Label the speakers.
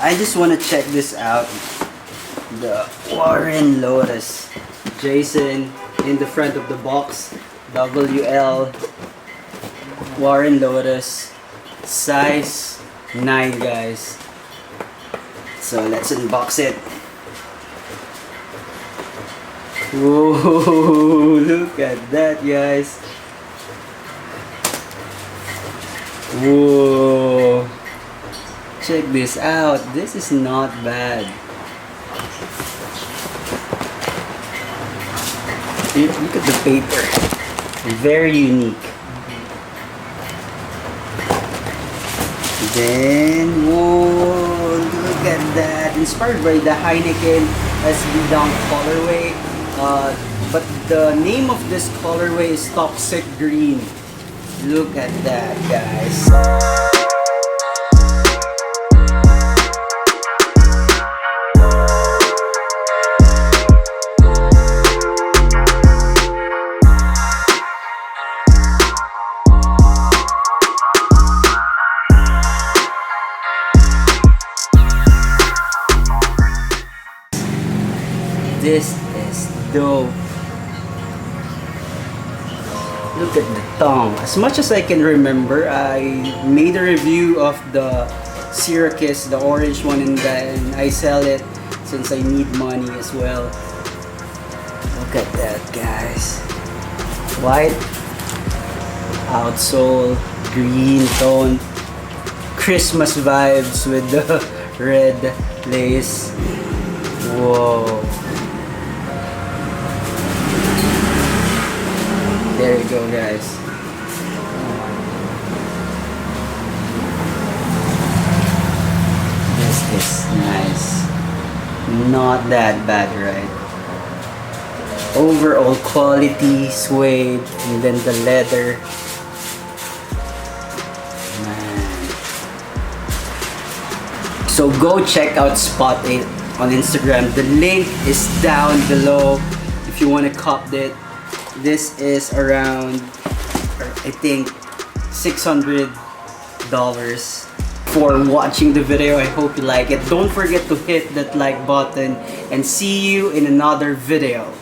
Speaker 1: I just want to check this out. The Warren Lotus. Jason in the front of the box. WL Warren Lotus. Size 9, guys. So let's unbox it. Whoa, look at that, guys. Whoa. Check this out. This is not bad. Look at the paper. Very unique. Then, whoa, look at that. Inspired by the Heineken SB Dunk colorway. But the name of this colorway is Toxic Green. Look at that, guys. This is dope. Look at the tongue. As much as I can remember, I made a review of the Syracuse, the orange one, and then I sell it since I need money as well. Look at that, guys. White outsole, green tone, Christmas vibes with the red lace. Whoa. There you go, guys. This is nice. Not that bad, right? Overall quality, suede, and then the leather. Man. So go check out Spot 8 on Instagram. The link is down below if you want to cop it. This is around, I think, $600 for watching the video. I hope you like it. Don't forget to hit that like button and see you in another video.